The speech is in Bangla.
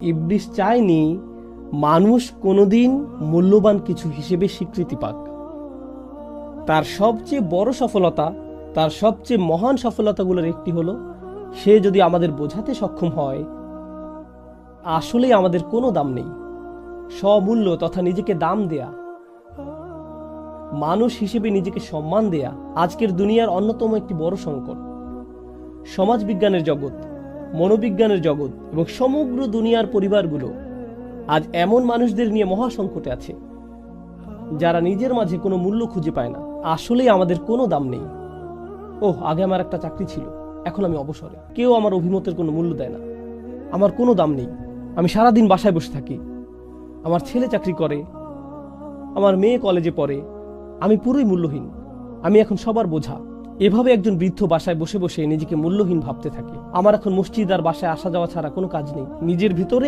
ইবলিস চায়নি মানুষ কোনোদিন মূল্যবান কিছু হিসেবে স্বীকৃতি পাক। তার সবচেয়ে বড় সফলতা, তার সবচেয়ে মহান সফলতাগুলোর একটি হলো সে যদি আমাদের বোঝাতে সক্ষম হয় আসলেই আমাদের কোনো দাম নেই। স্বমূল্য তথা নিজেকে দাম দেয়া, মানুষ হিসেবে নিজেকে সম্মান দেয়া আজকের দুনিয়ার অন্যতম একটি বড় সংকট। সমাজবিজ্ঞানের জগৎ, মনোবিজ্ঞানের জগৎ এবং সমগ্র দুনিয়ার পরিবারগুলো আজ এমন মানুষদের নিয়ে মহাসংকটে আছে যারা নিজের মাঝে কোনো মূল্য খুঁজে পায় না। আসলেই আমাদের কোনো দাম নেই। আগে আমার একটা চাকরি ছিল, এখন আমি অবসরে, কেউ আমার অভিমতের কোনো মূল্য দেয় না, আমার কোনো দাম নেই, আমি সারাদিন বাসায় বসে থাকি, আমার ছেলে চাকরি করে, আমার মেয়ে কলেজে পড়ে, আমি পুরোই মূল্যহীন, আমি এখন সবার বোঝা। এভাবে একজন বৃদ্ধ বাসায় বসে বসে নিজেকে মূল্যহীন ভাবতে থাকে। আমার এখন মসজিদ আর বাসায় আসা যাওয়া ছাড়া কোনো কাজ নেই। নিজের ভিতরে